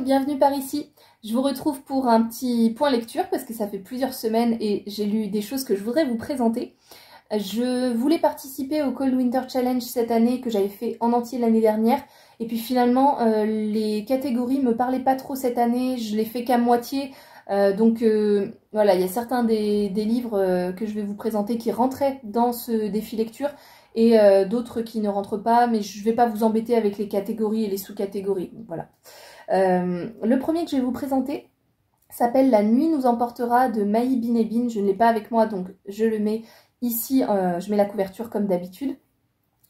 monde, bienvenue par ici. Je vous retrouve pour un petit point lecture parce que ça fait plusieurs semaines et j'ai lu des choses que je voudrais vous présenter. Je voulais participer au Cold Winter Challenge cette année que j'avais fait en entier l'année dernière et puis finalement les catégories me parlaient pas trop cette année, je l'ai fait qu'à moitié. Voilà, il y a certains des livres que je vais vous présenter qui rentraient dans ce défi lecture et d'autres qui ne rentrent pas, mais je ne vais pas vous embêter avec les catégories et les sous-catégories. Voilà. Le premier que je vais vous présenter s'appelle La nuit nous emportera de Maï Binebine. Je ne l'ai pas avec moi, donc je le mets ici, je mets la couverture comme d'habitude,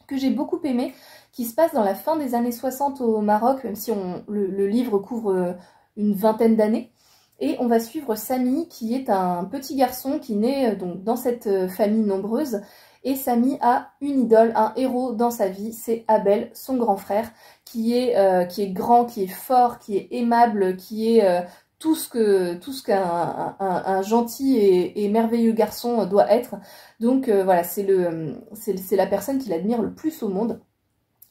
que j'ai beaucoup aimé, qui se passe dans la fin des années 60 au Maroc, même si le livre couvre une vingtaine d'années. Et on va suivre Sami, qui est un petit garçon qui naît donc dans cette famille nombreuse. Et Sami a une idole, un héros dans sa vie, c'est Abel, son grand frère, qui est grand, qui est fort, qui est aimable, qui est tout ce qu'un gentil et merveilleux garçon doit être. Donc voilà, c'est la personne qu'il admire le plus au monde.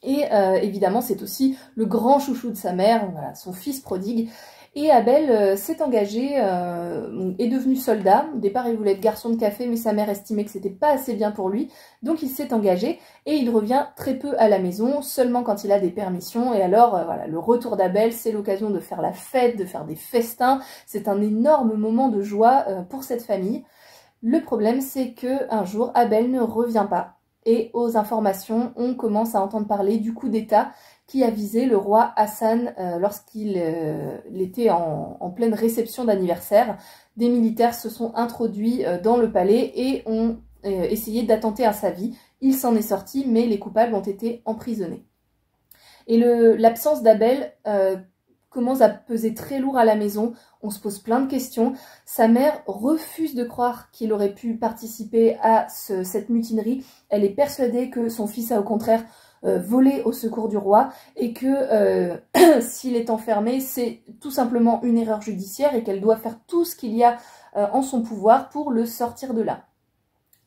Et évidemment, c'est aussi le grand chouchou de sa mère, voilà, son fils prodigue. Et Abel s'est engagé, est devenu soldat. Au départ, il voulait être garçon de café, mais sa mère estimait que c'était pas assez bien pour lui. Donc il s'est engagé et il revient très peu à la maison, seulement quand il a des permissions. Et alors, voilà, le retour d'Abel, c'est l'occasion de faire la fête, de faire des festins. C'est un énorme moment de joie pour cette famille. Le problème, c'est que un jour, Abel ne revient pas. Et aux informations, on commence à entendre parler du coup d'État qui a visé le roi Hassan lorsqu'il était en pleine réception d'anniversaire. Des militaires se sont introduits dans le palais et ont essayé d'attenter à sa vie. Il s'en est sorti, mais les coupables ont été emprisonnés. Et l'absence d'Abel commence à peser très lourd à la maison. On se pose plein de questions. Sa mère refuse de croire qu'il aurait pu participer à cette mutinerie. Elle est persuadée que son fils a au contraire volé au secours du roi et que s'il est enfermé, c'est tout simplement une erreur judiciaire et qu'elle doit faire tout ce qu'il y a en son pouvoir pour le sortir de là.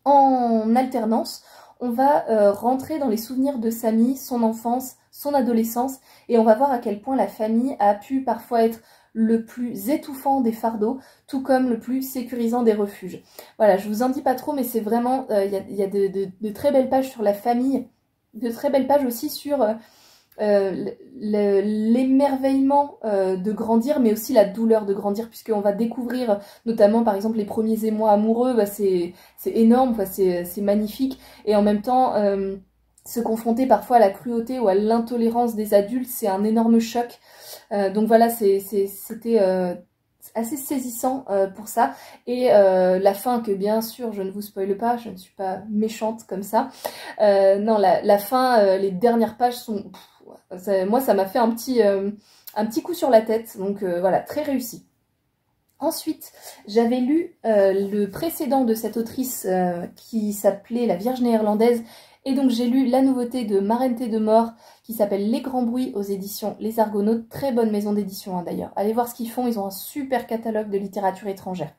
En alternance, on va rentrer dans les souvenirs de Sami, son enfance, son adolescence, et on va voir à quel point la famille a pu parfois être le plus étouffant des fardeaux, tout comme le plus sécurisant des refuges. Voilà, je vous en dis pas trop, mais c'est vraiment, y a de très belles pages sur la famille, de très belles pages aussi sur l'émerveillement de grandir, mais aussi la douleur de grandir, puisqu'on va découvrir notamment par exemple les premiers émois amoureux, bah, c'est énorme, c'est magnifique, et en même temps se confronter parfois à la cruauté ou à l'intolérance des adultes, c'est un énorme choc. Donc voilà, c'était assez saisissant pour ça. Et la fin, que bien sûr je ne vous spoile pas, je ne suis pas méchante comme ça. Non, la fin, les dernières pages sont... moi ça m'a fait un petit coup sur la tête, donc voilà, très réussi. Ensuite, j'avais lu le précédent de cette autrice qui s'appelait La Vierge néerlandaise. Et donc j'ai lu la nouveauté de Marente de Mort qui s'appelle Les Grands Bruits aux éditions Les Argonautes. Très bonne maison d'édition hein, d'ailleurs. Allez voir ce qu'ils font, ils ont un super catalogue de littérature étrangère.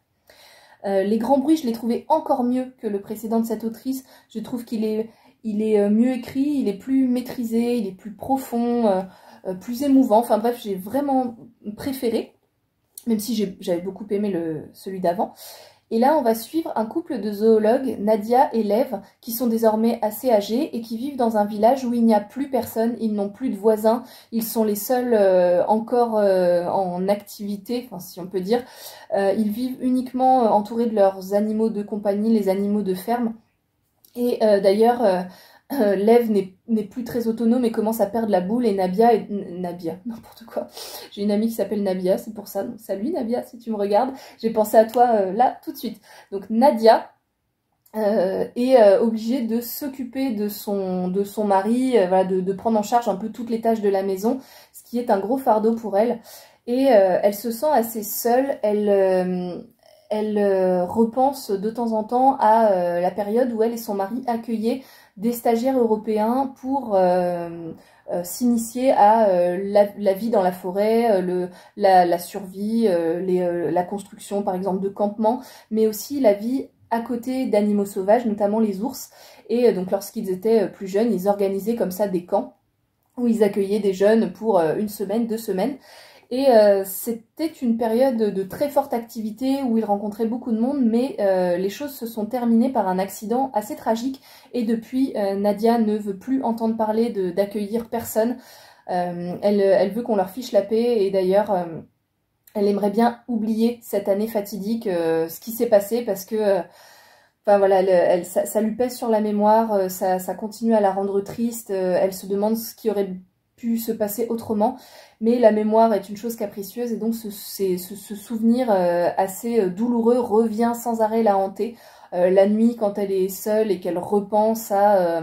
Les Grands Bruits, je l'ai trouvé encore mieux que le précédent de cette autrice. Je trouve qu'il est mieux écrit, il est plus maîtrisé, il est plus profond, plus émouvant. Enfin bref, j'ai vraiment préféré, même si j'avais beaucoup aimé celui d'avant. Et là, on va suivre un couple de zoologues, Nadia et Lev, qui sont désormais assez âgés et qui vivent dans un village où il n'y a plus personne, ils n'ont plus de voisins, ils sont les seuls encore en activité, enfin, si on peut dire. Ils vivent uniquement entourés de leurs animaux de compagnie, les animaux de ferme. Et d'ailleurs, Lev n'est plus très autonome et commence à perdre la boule, et Nabia, n'importe quoi. J'ai une amie qui s'appelle Nabia, c'est pour ça. Donc, salut Nabia, si tu me regardes, j'ai pensé à toi là tout de suite. Donc Nadia est obligée de s'occuper de son mari, voilà, de prendre en charge un peu toutes les tâches de la maison, ce qui est un gros fardeau pour elle. Et elle se sent assez seule, elle repense de temps en temps à la période où elle et son mari accueillaient des stagiaires européens pour s'initier à la vie dans la forêt, la survie, la construction par exemple de campements, mais aussi la vie à côté d'animaux sauvages, notamment les ours. Et donc lorsqu'ils étaient plus jeunes, ils organisaient comme ça des camps où ils accueillaient des jeunes pour une semaine, 2 semaines. Et c'était une période de très forte activité où il rencontrait beaucoup de monde, mais les choses se sont terminées par un accident assez tragique. Et depuis, Nadia ne veut plus entendre parler d'accueillir personne. Elle veut qu'on leur fiche la paix, et d'ailleurs, elle aimerait bien oublier cette année fatidique, ce qui s'est passé, parce que enfin voilà, ça lui pèse sur la mémoire, ça continue à la rendre triste, elle se demande ce qui aurait pu se passer autrement, mais la mémoire est une chose capricieuse, et donc ce souvenir assez douloureux revient sans arrêt la hanter. La nuit, quand elle est seule et qu'elle repense à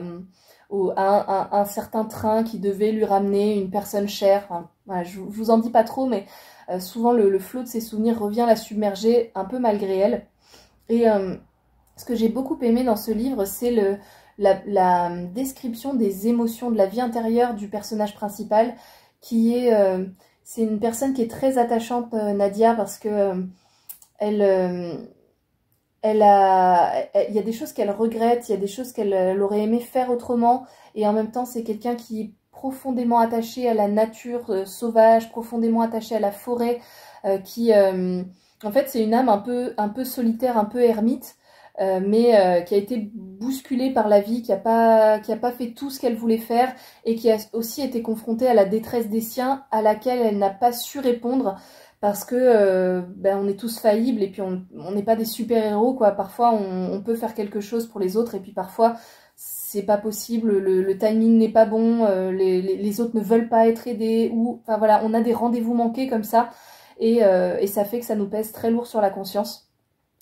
un certain train qui devait lui ramener une personne chère. Enfin, voilà, je vous en dis pas trop, mais souvent le flot de ses souvenirs revient la submerger un peu malgré elle. Et ce que j'ai beaucoup aimé dans ce livre, c'est la description des émotions, de la vie intérieure du personnage principal, qui est... c'est une personne qui est très attachante, Nadia, parce que il y a des choses qu'elle regrette, il y a des choses qu'elle aurait aimé faire autrement, et en même temps c'est quelqu'un qui est profondément attaché à la nature sauvage, profondément attaché à la forêt, en fait c'est une âme un peu solitaire, un peu ermite, mais qui a été bousculée par la vie, qui a pas fait tout ce qu'elle voulait faire, et qui a aussi été confrontée à la détresse des siens, à laquelle elle n'a pas su répondre, parce que on est tous faillibles, et puis on n'est pas des super-héros, quoi. Parfois on peut faire quelque chose pour les autres, et puis parfois c'est pas possible, le timing n'est pas bon, les autres ne veulent pas être aidés, ou enfin voilà, on a des rendez-vous manqués comme ça, et ça fait que ça nous pèse très lourd sur la conscience.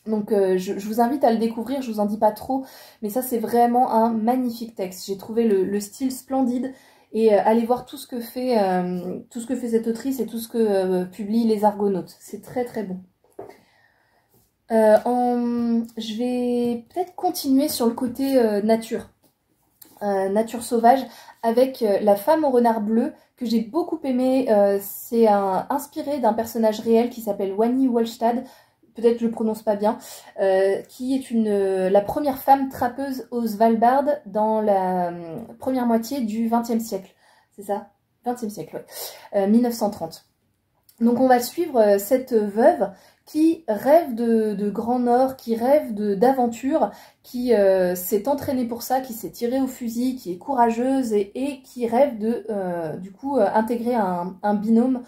Donc je vous invite à le découvrir, je vous en dis pas trop, mais ça c'est vraiment un magnifique texte. J'ai trouvé le style splendide, et allez voir tout ce que fait cette autrice, et tout ce que publient les Argonautes. C'est très très bon. Je vais peut-être continuer sur le côté nature sauvage, avec La femme au renard bleu, que j'ai beaucoup aimé. C'est inspiré d'un personnage réel qui s'appelle Wani Wolstad, peut-être que je le prononce pas bien, qui est la première femme trappeuse au Svalbard dans la première moitié du XXe siècle. C'est ça? XXe siècle, ouais. 1930. Donc on va suivre cette veuve qui rêve de Grand Nord, qui rêve d'aventure, qui s'est entraînée pour ça, qui s'est tirée au fusil, qui est courageuse, et qui rêve du coup intégrer un binôme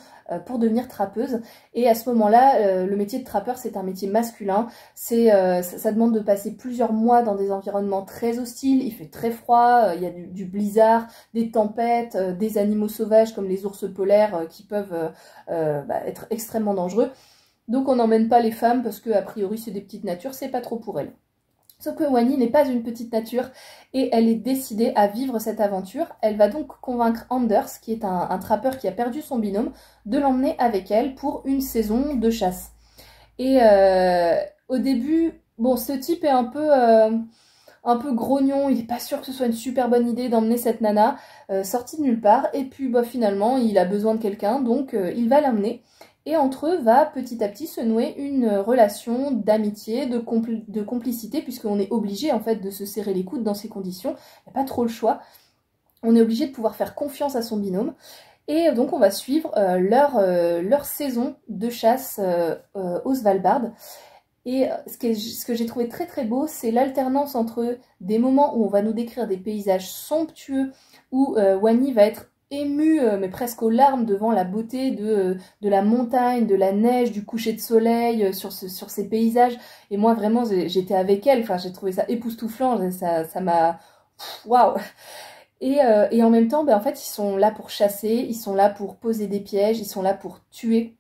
pour devenir trappeuse. Et à ce moment-là, le métier de trappeur, c'est un métier masculin. Ça demande de passer plusieurs mois dans des environnements très hostiles, il fait très froid, il y a du blizzard, des tempêtes, des animaux sauvages comme les ours polaires qui peuvent être extrêmement dangereux. Donc on n'emmène pas les femmes parce que a priori c'est des petites natures, c'est pas trop pour elles. Sauf que Wani n'est pas une petite nature, et elle est décidée à vivre cette aventure. Elle va donc convaincre Anders, qui est un trappeur qui a perdu son binôme, de l'emmener avec elle pour une saison de chasse. Et au début, bon, ce type est un peu grognon, il n'est pas sûr que ce soit une super bonne idée d'emmener cette nana sortie de nulle part, et puis finalement il a besoin de quelqu'un, donc il va l'emmener. Et entre eux va petit à petit se nouer une relation d'amitié, de complicité, puisqu'on est obligé en fait de se serrer les coudes dans ces conditions. Il n'y a pas trop le choix. On est obligé de pouvoir faire confiance à son binôme. Et donc on va suivre leur saison de chasse au Svalbard. Et ce que j'ai trouvé très très beau, c'est l'alternance entre des moments où on va nous décrire des paysages somptueux, où Wani va être émue, mais presque aux larmes, devant la beauté de la montagne, de la neige, du coucher de soleil, sur ces paysages. Et moi vraiment j'étais avec elle, enfin j'ai trouvé ça époustouflant, ça m'a... Waouh! Et en même temps, en fait, ils sont là pour chasser, ils sont là pour poser des pièges, ils sont là pour tuer.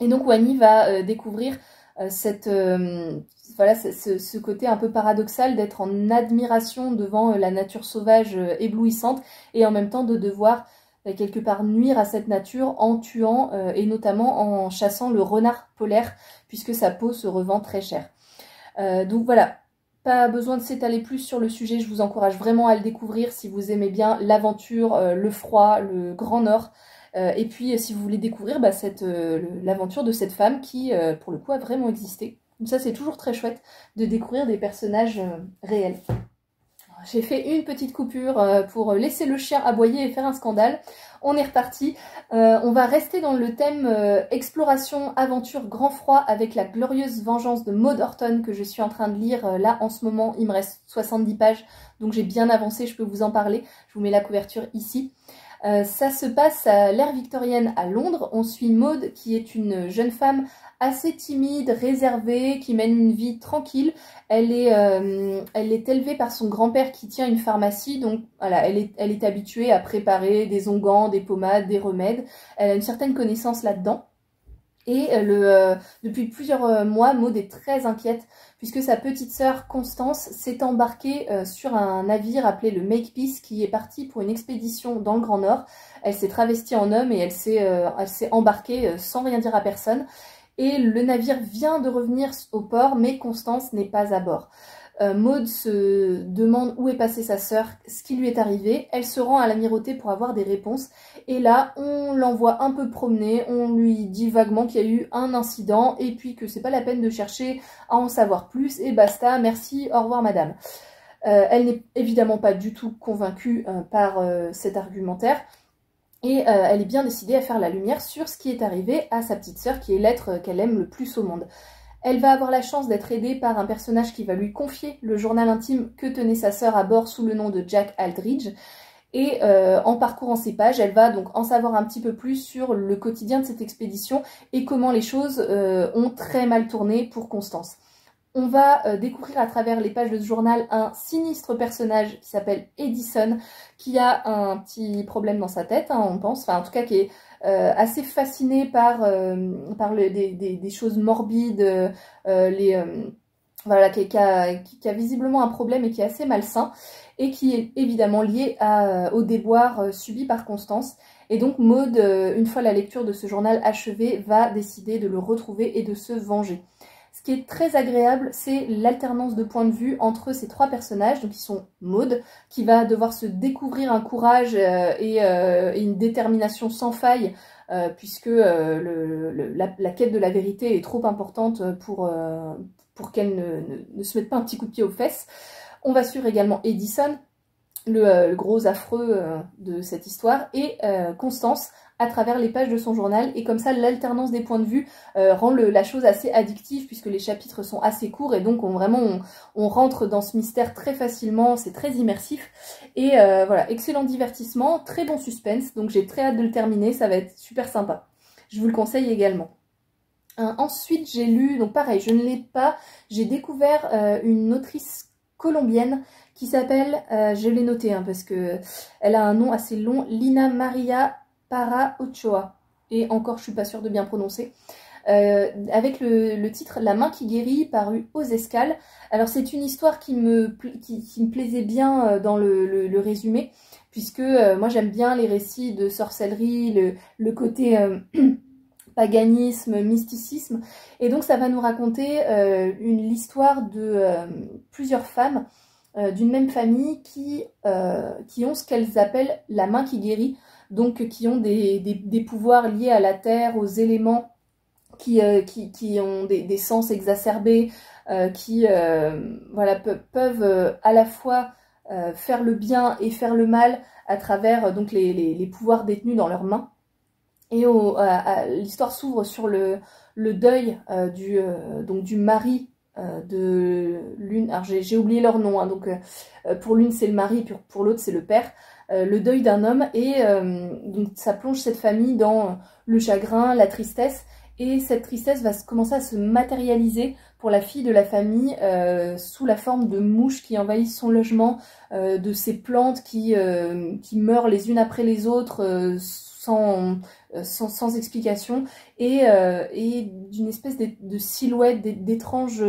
Et donc Wani va découvrir voilà, ce côté un peu paradoxal d'être en admiration devant la nature sauvage éblouissante, et en même temps de devoir quelque part nuire à cette nature en tuant et notamment en chassant le renard polaire, puisque sa peau se revend très cher. Donc voilà, pas besoin de s'étaler plus sur le sujet, je vous encourage vraiment à le découvrir si vous aimez bien l'aventure, le froid, le Grand Nord. Et puis si vous voulez découvrir l'aventure de cette femme qui pour le coup a vraiment existé. Donc ça c'est toujours très chouette de découvrir des personnages réels. j'ai fait une petite coupure pour laisser le chien aboyer et faire un scandale. On est reparti. On va rester dans le thème exploration, aventure, grand froid avec la glorieuse vengeance de Maud Horton que je suis en train de lire là en ce moment. Il me reste 70 pages, donc j'ai bien avancé, je peux vous en parler. Je vous mets la couverture ici. Ça se passe à l'ère victorienne à Londres. On suit Maud qui est une jeune femme assez timide, réservée, qui mène une vie tranquille. Elle est élevée par son grand-père qui tient une pharmacie, donc voilà, elle est habituée à préparer des onguents, des pommades, des remèdes. Elle a une certaine connaissance là-dedans. Et depuis plusieurs mois, Maud est très inquiète puisque sa petite sœur Constance s'est embarquée sur un navire appelé le Makepeace qui est parti pour une expédition dans le Grand Nord. Elle s'est travestie en homme et elle s'est embarquée sans rien dire à personne. Et le navire vient de revenir au port, mais Constance n'est pas à bord. Maud se demande où est passée sa sœur, ce qui lui est arrivé. Elle se rend à l'amirauté pour avoir des réponses. Et là, on l'envoie un peu promener. On lui dit vaguement qu'il y a eu un incident et puis que c'est pas la peine de chercher à en savoir plus. Et basta, merci, au revoir madame. Elle n'est évidemment pas du tout convaincue par cet argumentaire. Et elle est bien décidée à faire la lumière sur ce qui est arrivé à sa petite sœur, qui est l'être qu'elle aime le plus au monde. Elle va avoir la chance d'être aidée par un personnage qui va lui confier le journal intime que tenait sa sœur à bord sous le nom de Jack Aldridge. Et en parcourant ces pages, elle va donc en savoir un petit peu plus sur le quotidien de cette expédition et comment les choses ont très mal tourné pour Constance. On va découvrir à travers les pages de ce journal un sinistre personnage qui s'appelle Edison, qui a un petit problème dans sa tête, hein, on pense, enfin en tout cas qui est assez fasciné par des choses morbides, voilà, qui a visiblement un problème et qui est assez malsain, et qui est évidemment lié au déboire subi par Constance. Et donc Maud, une fois la lecture de ce journal achevée, va décider de le retrouver et de se venger. Ce qui est très agréable, c'est l'alternance de points de vue entre ces trois personnages, donc qui sont Maud, qui va devoir se découvrir un courage et une détermination sans faille, puisque la quête de la vérité est trop importante pour qu'elle ne se mette pas un petit coup de pied aux fesses. On va suivre également Edison, le gros affreux de cette histoire, et Constance à travers les pages de son journal, et comme ça l'alternance des points de vue rend la chose assez addictive puisque les chapitres sont assez courts et donc on rentre dans ce mystère très facilement, c'est très immersif et voilà, excellent divertissement, très bon suspense, donc j'ai très hâte de le terminer, ça va être super sympa, je vous le conseille également. Ensuite j'ai lu, donc pareil, je ne l'ai pas, j'ai découvert une autrice colombienne qui s'appelle, je l'ai noté hein, parce que elle a un nom assez long, Lina Maria Para Ochoa, et encore je suis pas sûre de bien prononcer, avec le titre La main qui guérit, paru aux Escales. Alors c'est une histoire qui me plaisait bien dans le résumé, puisque moi j'aime bien les récits de sorcellerie, le côté paganisme, mysticisme, et donc ça va nous raconter l'histoire de plusieurs femmes d'une même famille qui ont ce qu'elles appellent la main qui guérit, donc qui ont des pouvoirs liés à la terre, aux éléments, qui ont des sens exacerbés, qui voilà, peuvent à la fois faire le bien et faire le mal à travers donc les pouvoirs détenus dans leurs mains. Et l'histoire s'ouvre sur le deuil du mari de l'une, alors j'ai oublié leur nom, hein, donc pour l'une c'est le mari, pour l'autre c'est le père, le deuil d'un homme, et donc ça plonge cette famille dans le chagrin, la tristesse, et cette tristesse va commencer à se matérialiser pour la fille de la famille sous la forme de mouches qui envahissent son logement, de ces plantes qui meurent les unes après les autres sans explication, et d'une espèce de silhouette, d'étranges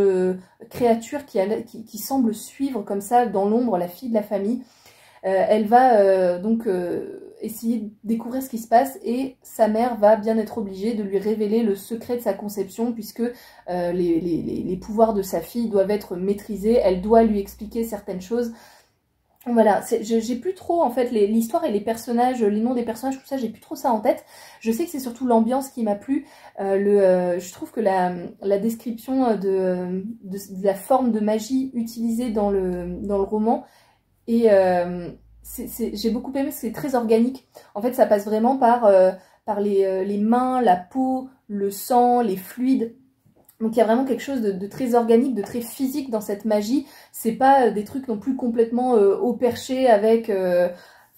créatures qui semblent suivre comme ça dans l'ombre la fille de la famille. Elle va donc essayer de découvrir ce qui se passe, et sa mère va bien être obligée de lui révéler le secret de sa conception, puisque les pouvoirs de sa fille doivent être maîtrisés, elle doit lui expliquer certaines choses. Voilà, j'ai plus trop en fait l'histoire et les personnages, les noms des personnages, tout ça, j'ai plus trop ça en tête. Je sais que c'est surtout l'ambiance qui m'a plu. Je trouve que la description de la forme de magie utilisée dans le roman Et j'ai beaucoup aimé parce que c'est très organique. En fait, ça passe vraiment par les mains, la peau, le sang, les fluides. Donc il y a vraiment quelque chose de très organique, de très physique dans cette magie. C'est pas des trucs non plus complètement au perché avec,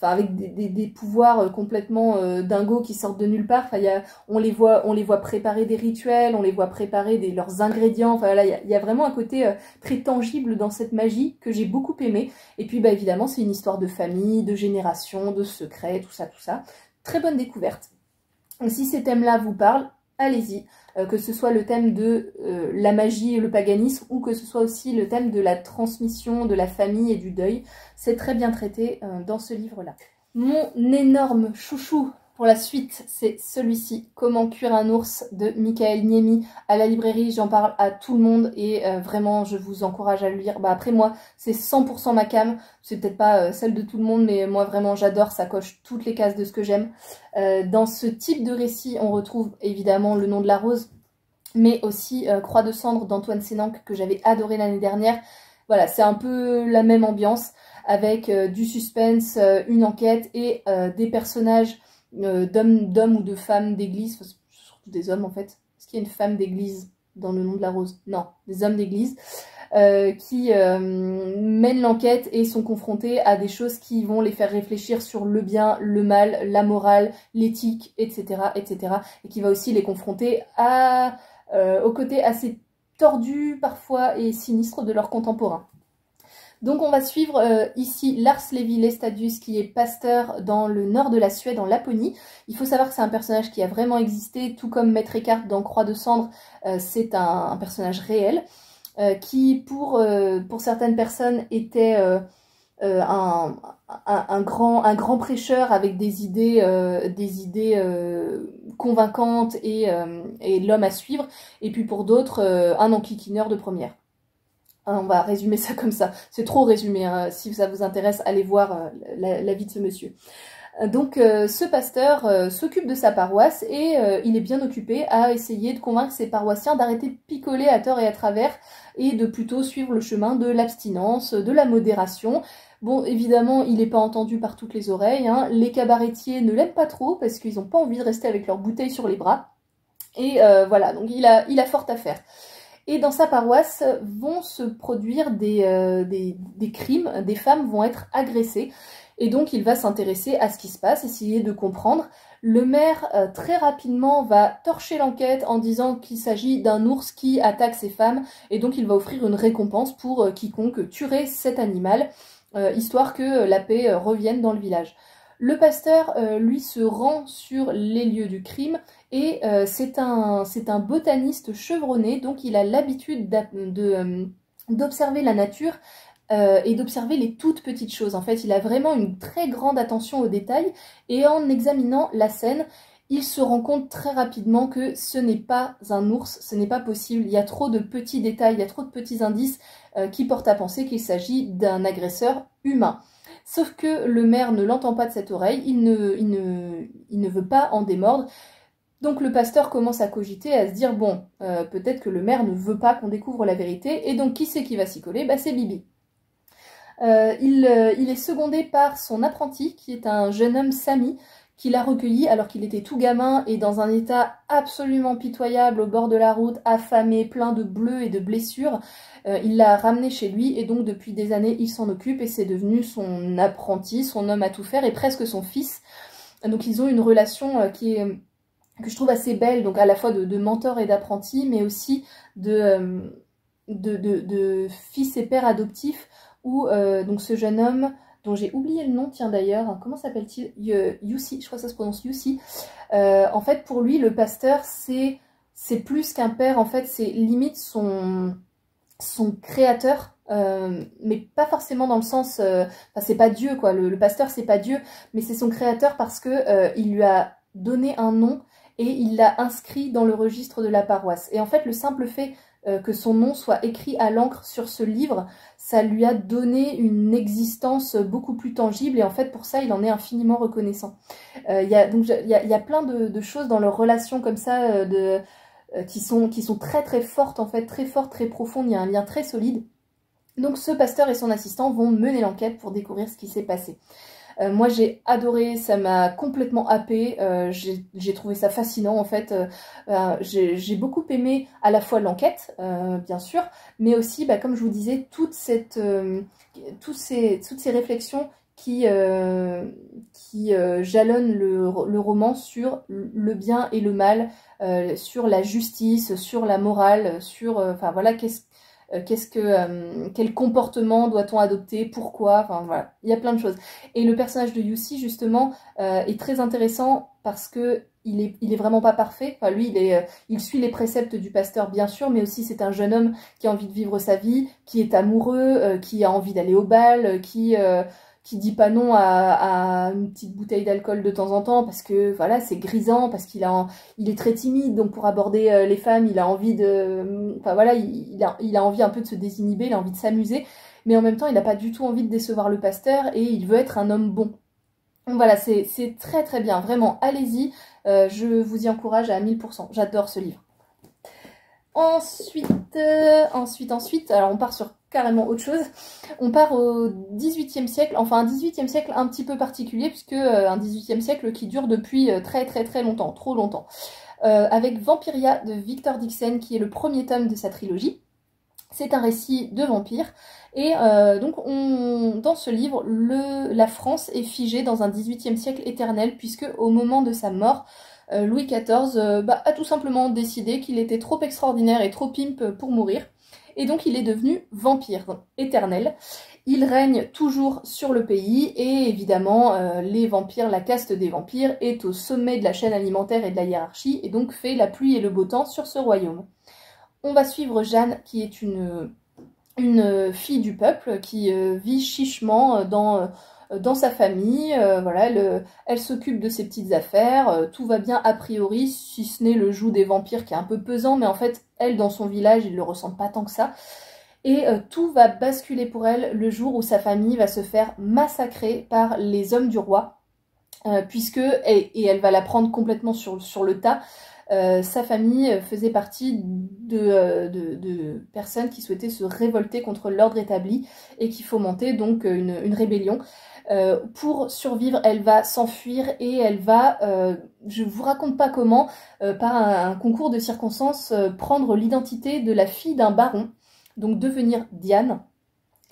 avec des pouvoirs complètement dingos qui sortent de nulle part. Enfin, on les voit préparer des rituels, on les voit préparer leurs ingrédients. Enfin là, il y a vraiment un côté très tangible dans cette magie que j'ai beaucoup aimé. Et puis bah évidemment, c'est une histoire de famille, de génération, de secrets, tout ça, tout ça. Très bonne découverte. Donc, si ces thèmes-là vous parlent, allez-y. Que ce soit le thème de la magie et le paganisme ou que ce soit aussi le thème de la transmission, de la famille et du deuil. C'est très bien traité dans ce livre-là. Mon énorme chouchou pour la suite, c'est celui-ci, Comment cuire un ours de Michael Niemi à la librairie. J'en parle à tout le monde et vraiment, je vous encourage à le lire. Bah, après moi, c'est 100% ma came. C'est peut-être pas celle de tout le monde, mais moi vraiment, j'adore. Ça coche toutes les cases de ce que j'aime. Dans ce type de récit, on retrouve évidemment Le nom de la rose, mais aussi Croix de cendre d'Antoine Sénanque que j'avais adoré l'année dernière. Voilà, c'est un peu la même ambiance avec du suspense, une enquête et des personnages d'hommes ou de femmes d'église, enfin, surtout des hommes en fait. Est-ce qu'il y a une femme d'église dans Le nom de la rose? Non, des hommes d'église qui mènent l'enquête et sont confrontés à des choses qui vont les faire réfléchir sur le bien, le mal, la morale, l'éthique, etc., etc. Et qui va aussi les confronter au côté assez tordu parfois et sinistre de leurs contemporains. Donc on va suivre ici Lars Levi Lestadius qui est pasteur dans le nord de la Suède, en Laponie. Il faut savoir que c'est un personnage qui a vraiment existé, tout comme Maître Eckhart dans Croix de cendre, c'est un personnage réel qui pour certaines personnes était un grand prêcheur avec des idées convaincantes et l'homme à suivre, et puis pour d'autres un enquiquineur de première. On va résumer ça comme ça. C'est trop résumé, hein. Si ça vous intéresse, allez voir la vie de ce monsieur. Donc ce pasteur s'occupe de sa paroisse et il est bien occupé à essayer de convaincre ses paroissiens d'arrêter de picoler à tort et à travers et de plutôt suivre le chemin de l'abstinence, de la modération. Bon, évidemment, il n'est pas entendu par toutes les oreilles, hein. Les cabaretiers ne l'aiment pas trop parce qu'ils n'ont pas envie de rester avec leurs bouteilles sur les bras. Et voilà, donc il a fort à faire. Et dans sa paroisse vont se produire des crimes, des femmes vont être agressées. Et donc il va s'intéresser à ce qui se passe, essayer de comprendre. Le maire très rapidement va torcher l'enquête en disant qu'il s'agit d'un ours qui attaque ces femmes. Et donc il va offrir une récompense pour quiconque tuerait cet animal, histoire que la paix revienne dans le village. Le pasteur, lui, se rend sur les lieux du crime et c'est un botaniste chevronné, donc il a l'habitude d'observer la nature et d'observer les toutes petites choses. En fait, il a vraiment une très grande attention aux détails et en examinant la scène, il se rend compte très rapidement que ce n'est pas un ours, ce n'est pas possible. Il y a trop de petits détails, il y a trop de petits indices qui portent à penser qu'il s'agit d'un agresseur humain. Sauf que le maire ne l'entend pas de cette oreille, il ne veut pas en démordre. Donc le pasteur commence à cogiter, à se dire, bon, peut-être que le maire ne veut pas qu'on découvre la vérité, et donc qui c'est qui va s'y coller? Bah c'est Bibi. Il est secondé par son apprenti, qui est un jeune homme Sami, qui l'a recueilli alors qu'il était tout gamin et dans un état absolument pitoyable au bord de la route, affamé, plein de bleus et de blessures. Il l'a ramené chez lui et donc depuis des années il s'en occupe et c'est devenu son apprenti, son homme à tout faire et presque son fils. Donc ils ont une relation que je trouve assez belle, donc à la fois de mentor et d'apprenti, mais aussi de fils et père adoptif où donc ce jeune homme dont j'ai oublié le nom, tiens d'ailleurs, comment s'appelle-t-il? Yussi, je crois que ça se prononce Yussi. En fait, pour lui, le pasteur, c'est plus qu'un père, en fait, c'est limite son créateur, mais pas forcément dans le sens, c'est pas Dieu, quoi. Le pasteur, c'est pas Dieu, mais c'est son créateur parce que il lui a donné un nom et il l'a inscrit dans le registre de la paroisse. Et en fait, le simple fait que son nom soit écrit à l'encre sur ce livre, ça lui a donné une existence beaucoup plus tangible et en fait pour ça il en est infiniment reconnaissant. Il y a plein de choses dans leur relation comme ça qui sont très très fortes en fait, très fortes, très profondes, il y a un lien très solide. Donc ce pasteur et son assistant vont mener l'enquête pour découvrir ce qui s'est passé. Moi j'ai adoré, ça m'a complètement happée, j'ai trouvé ça fascinant en fait. J'ai beaucoup aimé à la fois l'enquête, bien sûr, mais aussi, bah, comme je vous disais, toutes ces réflexions qui jalonnent le roman sur le bien et le mal, sur la justice, sur la morale, sur, enfin voilà, quel comportement doit-on adopter, pourquoi, enfin voilà, il y a plein de choses. Et le personnage de Yusi justement est très intéressant parce que il est vraiment pas parfait. Enfin lui il suit les préceptes du pasteur bien sûr, mais aussi c'est un jeune homme qui a envie de vivre sa vie, qui est amoureux, qui a envie d'aller au bal, qui dit pas non à une petite bouteille d'alcool de temps en temps parce que voilà c'est grisant, parce il est très timide, donc pour aborder les femmes il a envie de, enfin voilà il a envie un peu de se désinhiber, il a envie de s'amuser, mais en même temps il n'a pas du tout envie de décevoir le pasteur et il veut être un homme bon. Donc voilà, c'est très très bien, vraiment allez-y, je vous y encourage à 1000%, j'adore ce livre. Ensuite, alors on part sur carrément autre chose. On part au XVIIIe siècle, enfin un XVIIIe siècle un petit peu particulier, puisque un XVIIIe siècle qui dure depuis très très très longtemps, trop longtemps. Avec Vampiria de Victor Dixon, qui est le premier tome de sa trilogie. C'est un récit de vampires. Et donc dans ce livre, la France est figée dans un XVIIIe siècle éternel, puisque au moment de sa mort, Louis XIV a tout simplement décidé qu'il était trop extraordinaire et trop pimp pour mourir. Et donc il est devenu vampire éternel. Il règne toujours sur le pays et évidemment les vampires, la caste des vampires est au sommet de la chaîne alimentaire et de la hiérarchie et donc fait la pluie et le beau temps sur ce royaume. On va suivre Jeanne qui est une fille du peuple qui vit chichement dans sa famille, voilà, elle s'occupe de ses petites affaires, tout va bien a priori, si ce n'est le joug des vampires qui est un peu pesant, mais en fait, elle, dans son village, ils le ressentent pas tant que ça. Et tout va basculer pour elle le jour où sa famille va se faire massacrer par les hommes du roi, et elle va la prendre complètement sur le tas. Sa famille faisait partie de personnes qui souhaitaient se révolter contre l'ordre établi et qui fomentaient donc une rébellion. Pour survivre, elle va s'enfuir et elle va, je vous raconte pas comment, par un concours de circonstances, prendre l'identité de la fille d'un baron, donc devenir Diane,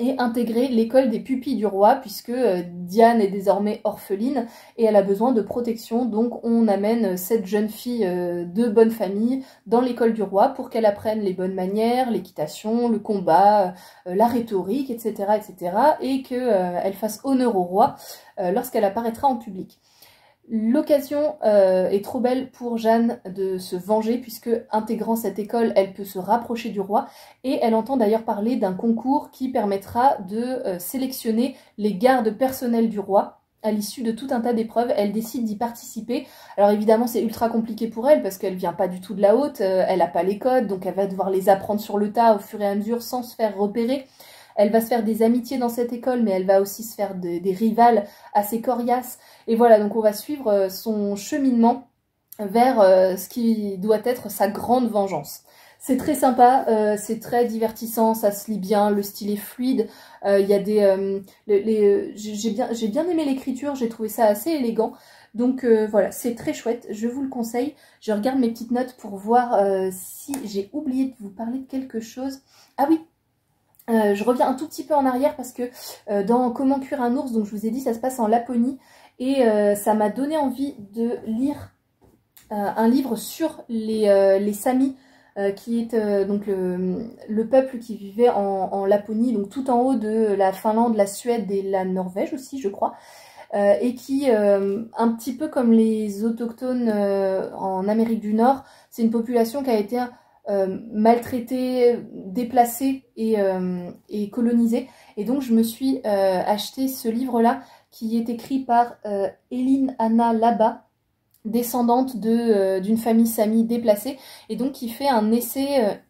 et intégrer l'école des pupilles du roi, puisque Diane est désormais orpheline et elle a besoin de protection. Donc on amène cette jeune fille de bonne famille dans l'école du roi pour qu'elle apprenne les bonnes manières, l'équitation, le combat, la rhétorique, etc. etc. et qu'elle fasse honneur au roi lorsqu'elle apparaîtra en public. L'occasion est trop belle pour Jeanne de se venger puisque, intégrant cette école, elle peut se rapprocher du roi et elle entend d'ailleurs parler d'un concours qui permettra de sélectionner les gardes personnels du roi. À l'issue de tout un tas d'épreuves, elle décide d'y participer. Alors évidemment, c'est ultra compliqué pour elle parce qu'elle vient pas du tout de la haute, elle n'a pas les codes, donc elle va devoir les apprendre sur le tas au fur et à mesure sans se faire repérer. Elle va se faire des amitiés dans cette école, mais elle va aussi se faire des rivales assez coriaces. Et voilà, donc on va suivre son cheminement vers ce qui doit être sa grande vengeance. C'est très sympa, c'est très divertissant, ça se lit bien, le style est fluide. Il y a j'ai bien aimé l'écriture, j'ai trouvé ça assez élégant. Donc voilà, c'est très chouette, je vous le conseille. Je regarde mes petites notes pour voir si j'ai oublié de vous parler de quelque chose. Ah oui, je reviens un tout petit peu en arrière parce que dans Comment cuire un ours, donc je vous ai dit ça se passe en Laponie et ça m'a donné envie de lire un livre sur les Samis, qui est donc le peuple qui vivait en Laponie, donc tout en haut de la Finlande, la Suède et la Norvège aussi je crois, et qui, un petit peu comme les autochtones en Amérique du Nord, c'est une population qui a été maltraitée, déplacée et colonisée. Et donc je me suis acheté ce livre-là qui est écrit par Eline Anna Laba, descendante d'une famille Sami déplacée, et donc qui fait un essai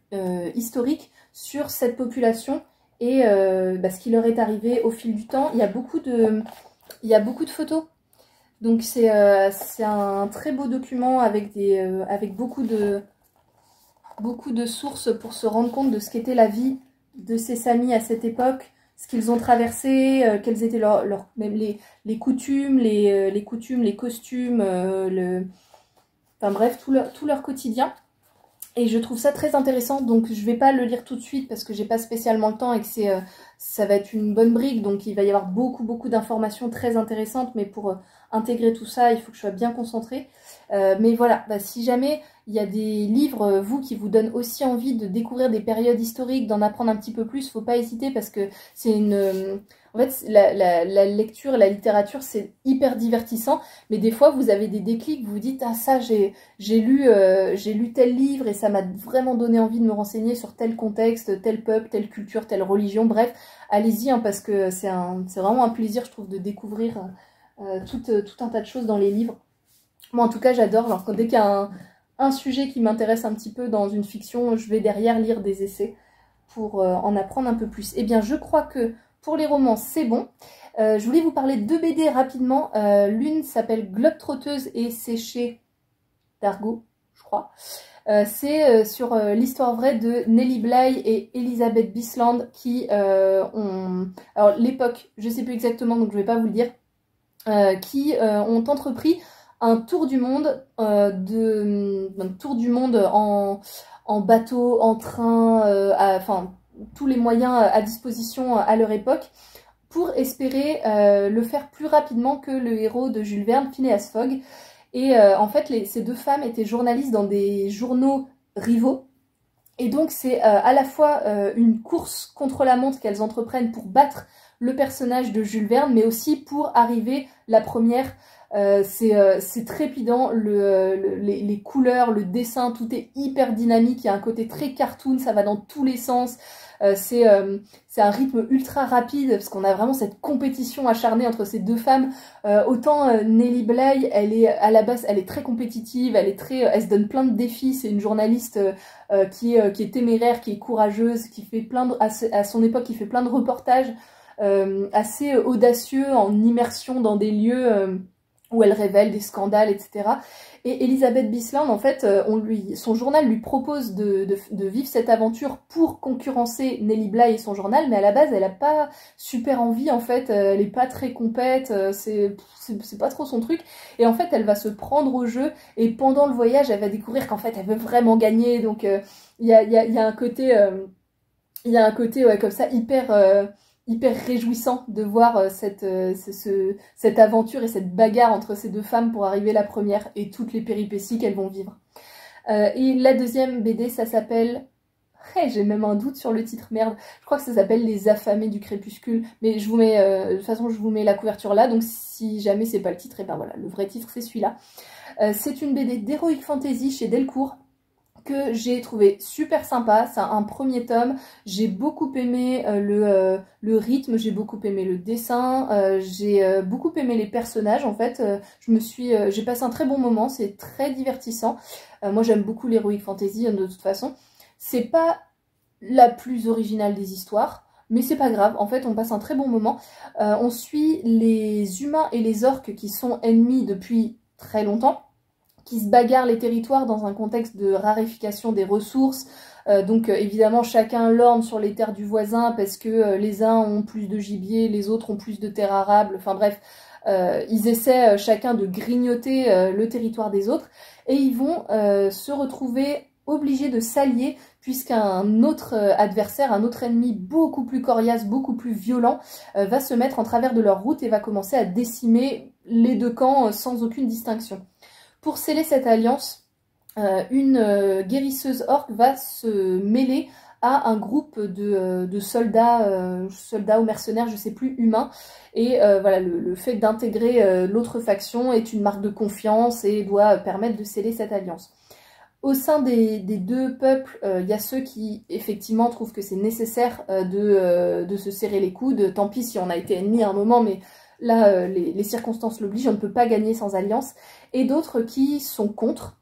historique sur cette population et ce qui leur est arrivé au fil du temps. Il y a beaucoup de photos. Donc c'est un très beau document avec beaucoup de sources pour se rendre compte de ce qu'était la vie de ces Samis à cette époque, ce qu'ils ont traversé, quelles étaient même les coutumes, les coutumes, les costumes, enfin bref, tout leur quotidien. Et je trouve ça très intéressant, donc je vais pas le lire tout de suite parce que j'ai pas spécialement le temps et que ça va être une bonne brique, donc il va y avoir beaucoup d'informations très intéressantes, mais pour intégrer tout ça, il faut que je sois bien concentrée. Mais voilà, bah, si jamais il y a des livres, vous, qui vous donnent aussi envie de découvrir des périodes historiques, d'en apprendre un petit peu plus, faut pas hésiter parce que c'est en fait, la lecture et la littérature, c'est hyper divertissant, mais des fois, vous avez des déclics, vous vous dites, ah ça, j'ai lu tel livre et ça m'a vraiment donné envie de me renseigner sur tel contexte, tel peuple, telle culture, telle religion, bref, allez-y, hein, parce que c'est vraiment un plaisir, je trouve, de découvrir tout un tas de choses dans les livres. Moi, en tout cas, j'adore, genre, dès qu'il y a un sujet qui m'intéresse un petit peu dans une fiction, je vais derrière lire des essais pour en apprendre un peu plus. Eh bien, je crois que pour les romans, c'est bon. Je voulais vous parler de 2 BD rapidement. L'une s'appelle Globetrotteuse et c'est chez Dargaud, je crois. C'est sur l'histoire vraie de Nellie Bly et Elizabeth Bisland qui ont... Alors, l'époque, je sais plus exactement, donc je vais pas vous le dire. Qui ont entrepris un tour du monde, en bateau, en train, enfin tous les moyens à disposition à leur époque, pour espérer le faire plus rapidement que le héros de Jules Verne, Phineas Fogg. Et en fait, ces 2 femmes étaient journalistes dans des journaux rivaux. Et donc c'est à la fois une course contre la montre qu'elles entreprennent pour battre le personnage de Jules Verne, mais aussi pour arriver la première. C'est trépidant, les couleurs, le dessin, tout est hyper dynamique, il y a un côté très cartoon, ça va dans tous les sens. C'est un rythme ultra rapide parce qu'on a vraiment cette compétition acharnée entre ces 2 femmes. Autant Nellie Bly, à la base, elle est très compétitive, elle se donne plein de défis. C'est une journaliste qui est téméraire, qui est courageuse, qui fait à son époque, qui fait plein de reportages assez audacieux en immersion dans des lieux où elle révèle des scandales, etc. Et Elizabeth Bisland, en fait, son journal lui propose de vivre cette aventure pour concurrencer Nellie Bly et son journal, mais à la base, elle a pas super envie, en fait, elle est pas très compète, c'est pas trop son truc, et en fait, elle va se prendre au jeu, et pendant le voyage, elle va découvrir qu'en fait, elle veut vraiment gagner, donc il y a un côté, ouais, comme ça, hyper réjouissant de voir cette aventure et cette bagarre entre ces 2 femmes pour arriver la première et toutes les péripéties qu'elles vont vivre. Et la deuxième BD, ça s'appelle... j'ai même un doute sur le titre, merde. Je crois que ça s'appelle Les Affamés du Crépuscule. Mais je vous mets, de toute façon, je vous mets la couverture là. Donc si jamais c'est pas le titre, et ben voilà, le vrai titre c'est celui-là. C'est une BD d'Heroic Fantasy chez Delcourt, que j'ai trouvé super sympa. C'est un premier tome, j'ai beaucoup aimé le rythme, j'ai beaucoup aimé le dessin, j'ai beaucoup aimé les personnages en fait. J'ai passé un très bon moment, c'est très divertissant. Moi j'aime beaucoup l'heroic fantasy de toute façon. C'est pas la plus originale des histoires, mais c'est pas grave, en fait on passe un très bon moment. On suit les humains et les orques qui sont ennemis depuis très longtemps, qui se bagarrent les territoires dans un contexte de raréfaction des ressources. Donc évidemment chacun lorgne sur les terres du voisin parce que les uns ont plus de gibier, les autres ont plus de terres arables, enfin bref, ils essaient chacun de grignoter le territoire des autres et ils vont se retrouver obligés de s'allier puisqu'un autre adversaire, un autre ennemi beaucoup plus coriace, beaucoup plus violent va se mettre en travers de leur route et va commencer à décimer les 2 camps sans aucune distinction. Pour sceller cette alliance, une guérisseuse orque va se mêler à un groupe de soldats ou mercenaires, je sais plus, humains. Et voilà, le fait d'intégrer l'autre faction est une marque de confiance et doit permettre de sceller cette alliance. Au sein des 2 peuples, il y a ceux qui effectivement trouvent que c'est nécessaire de se serrer les coudes. Tant pis si on a été ennemis à un moment, mais là, les circonstances l'obligent, on ne peut pas gagner sans alliance. Et d'autres qui sont contre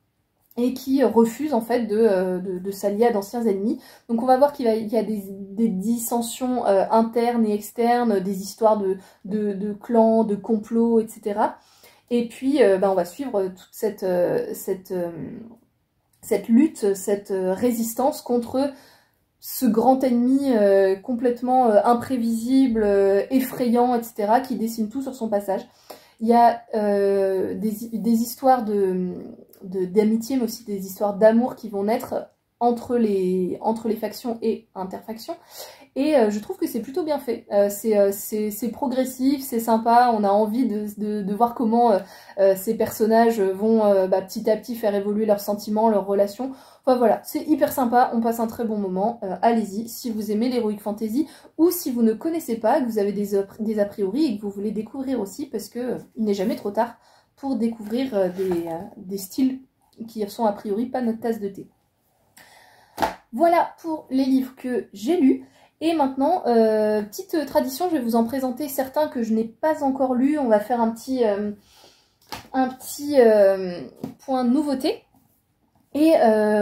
et qui refusent en fait de s'allier à d'anciens ennemis. Donc on va voir qu'il y a des dissensions internes et externes, des histoires de clans, de complots, etc. Et puis on va suivre toute cette lutte, cette résistance contre ce grand ennemi complètement imprévisible, effrayant, etc., qui dessine tout sur son passage. Il y a des histoires d'amitié, mais aussi des histoires d'amour qui vont naître entre les factions et interfactions. Et je trouve que c'est plutôt bien fait. C'est progressif, c'est sympa, on a envie de voir comment ces personnages vont petit à petit faire évoluer leurs sentiments, leurs relations. Enfin voilà, c'est hyper sympa, on passe un très bon moment. Allez-y, si vous aimez l'Heroic Fantasy, ou si vous ne connaissez pas, que vous avez des a priori et que vous voulez découvrir aussi, parce que il n'est jamais trop tard pour découvrir des styles qui sont a priori pas notre tasse de thé. Voilà pour les livres que j'ai lus. Et maintenant, petite tradition, je vais vous en présenter certains que je n'ai pas encore lus. On va faire un petit point nouveauté. Et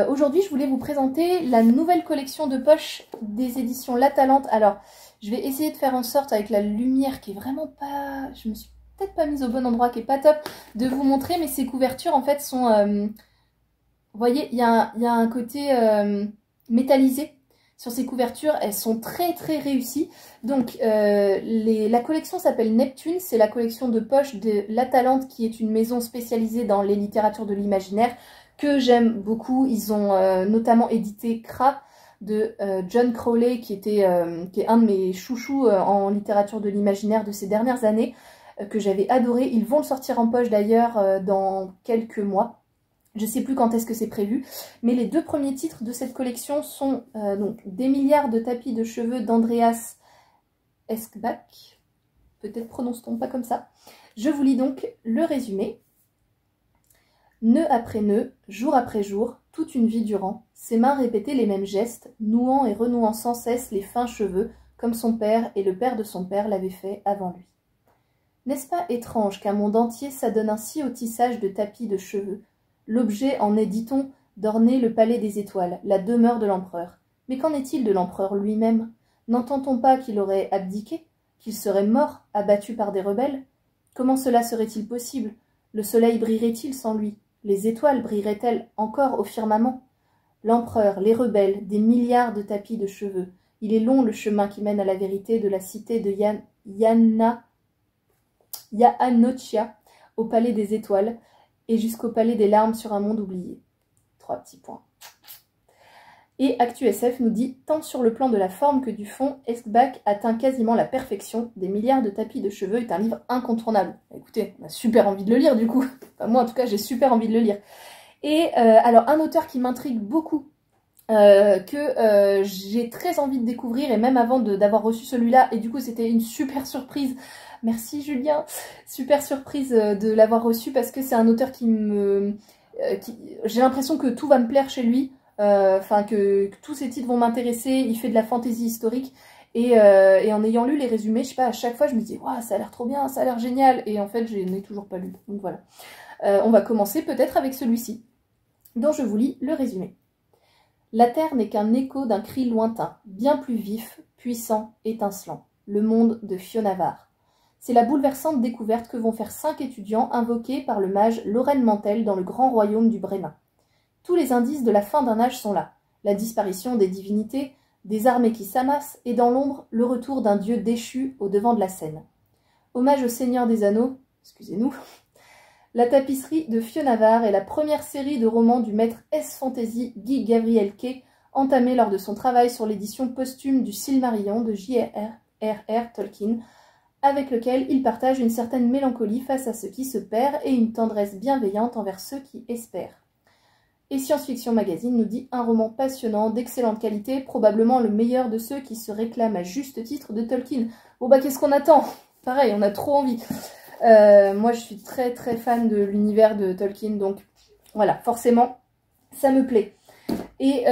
aujourd'hui, je voulais vous présenter la nouvelle collection de poche des éditions La Talente. Alors, je vais essayer de faire en sorte, avec la lumière qui est vraiment pas... Je me suis peut-être pas mise au bon endroit, qui est pas top, de vous montrer. Mais ces couvertures, en fait, sont... vous voyez, il y a un côté métallisé. Sur ces couvertures, elles sont très très réussies. Donc la collection s'appelle Neptune, c'est la collection de poche de La Talente, qui est une maison spécialisée dans les littératures de l'imaginaire, que j'aime beaucoup. Ils ont notamment édité Kra de John Crowley, qui est un de mes chouchous en littérature de l'imaginaire de ces dernières années, que j'avais adoré. Ils vont le sortir en poche d'ailleurs dans quelques mois. Je ne sais plus quand est-ce que c'est prévu, mais les deux premiers titres de cette collection sont donc Des milliards de tapis de cheveux d'Andreas Eskbach. Peut-être prononce-t-on pas comme ça. Je vous lis donc le résumé. Nœud après nœud, jour après jour, toute une vie durant, ses mains répétaient les mêmes gestes, nouant et renouant sans cesse les fins cheveux, comme son père et le père de son père l'avaient fait avant lui. N'est-ce pas étrange qu'un monde entier s'adonne ainsi au tissage de tapis de cheveux? L'objet en est, dit-on, d'orner le palais des étoiles, la demeure de l'empereur. Mais qu'en est-il de l'empereur lui-même? N'entend-on pas qu'il aurait abdiqué? Qu'il serait mort, abattu par des rebelles? Comment cela serait-il possible? Le soleil brillerait-il sans lui? Les étoiles brilleraient-elles encore au firmament? L'empereur, les rebelles, des milliards de tapis de cheveux. Il est long le chemin qui mène à la vérité de la cité de Yaanochia, au palais des étoiles, et jusqu'au palais des larmes sur un monde oublié. 3 petits points. Et ActuSF nous dit « Tant sur le plan de la forme que du fond, Eskbach atteint quasiment la perfection. Des milliards de tapis de cheveux est un livre incontournable. » Écoutez, on a super envie de le lire du coup. Enfin, moi en tout cas, j'ai super envie de le lire. Et alors, un auteur qui m'intrigue beaucoup, que j'ai très envie de découvrir, et même avant d'avoir reçu celui-là, et du coup c'était une super surprise. Merci Julien, super surprise de l'avoir reçu, parce que c'est un auteur qui j'ai l'impression que tout va me plaire chez lui, enfin que tous ses titres vont m'intéresser. Il fait de la fantaisie historique, et en ayant lu les résumés, je sais pas, à chaque fois je me dis waouh, ça a l'air trop bien, ça a l'air génial, et en fait je n'ai toujours pas lu. Donc voilà, on va commencer peut-être avec celui-ci, dont je vous lis le résumé. La terre n'est qu'un écho d'un cri lointain, bien plus vif, puissant, étincelant. Le monde de Fionavar. C'est la bouleversante découverte que vont faire 5 étudiants invoqués par le mage Loren Mantel dans le grand royaume du Brenin. Tous les indices de la fin d'un âge sont là. La disparition des divinités, des armées qui s'amassent, et dans l'ombre, le retour d'un dieu déchu au devant de la scène. Hommage au Seigneur des Anneaux, excusez-nous. La tapisserie de Fionavar est la première série de romans du maître S-Fantasy Guy Gabriel Kay, entamée lors de son travail sur l'édition posthume du Silmarillion de J.R.R. Tolkien, avec lequel il partage une certaine mélancolie face à ce qui se perd et une tendresse bienveillante envers ceux qui espèrent. Et Science Fiction Magazine nous dit un roman passionnant, d'excellente qualité, probablement le meilleur de ceux qui se réclament à juste titre de Tolkien. Bon bah qu'est-ce qu'on attend? Pareil, on a trop envie. Moi je suis très très fan de l'univers de Tolkien, donc voilà, forcément ça me plaît. Et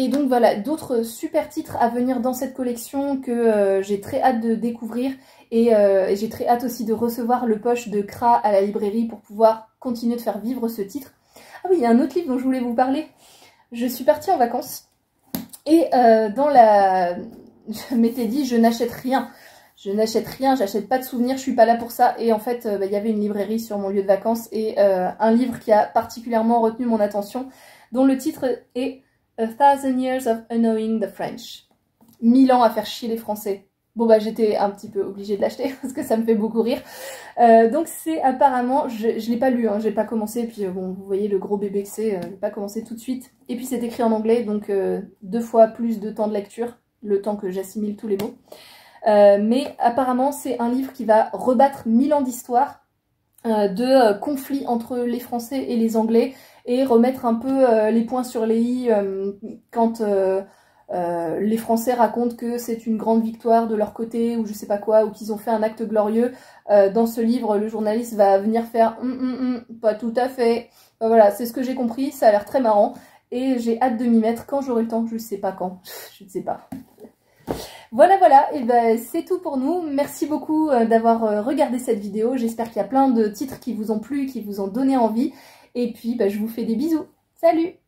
donc voilà, d'autres super titres à venir dans cette collection que j'ai très hâte de découvrir, et j'ai très hâte aussi de recevoir le poche de Kra à la librairie pour pouvoir continuer de faire vivre ce titre. Ah oui, il y a un autre livre dont je voulais vous parler. Je suis partie en vacances et je m'étais dit je n'achète rien. Je n'achète rien, j'achète pas de souvenirs, je suis pas là pour ça. Et en fait, il y avait une librairie sur mon lieu de vacances, et un livre qui a particulièrement retenu mon attention, dont le titre est A Thousand Years of Annoying the French. 1000 ans à faire chier les Français. Bon bah j'étais un petit peu obligée de l'acheter parce que ça me fait beaucoup rire. Donc c'est apparemment, je l'ai pas lu, hein, j'ai pas commencé, puis bon vous voyez le gros bébé que c'est, j'ai pas commencé tout de suite. Et puis c'est écrit en anglais, donc 2 fois plus de temps de lecture, le temps que j'assimile tous les mots. Mais apparemment c'est un livre qui va rebattre 1000 ans d'histoire de conflits entre les Français et les Anglais et remettre un peu les points sur les i quand les Français racontent que c'est une grande victoire de leur côté ou je sais pas quoi, ou qu'ils ont fait un acte glorieux. Dans ce livre, le journaliste va venir faire pas tout à fait. Voilà, c'est ce que j'ai compris, ça a l'air très marrant et j'ai hâte de m'y mettre quand j'aurai le temps, je sais pas quand, je ne sais pas. Voilà, voilà, et ben c'est tout pour nous. Merci beaucoup d'avoir regardé cette vidéo. J'espère qu'il y a plein de titres qui vous ont plu, qui vous ont donné envie. Et puis, ben, je vous fais des bisous. Salut!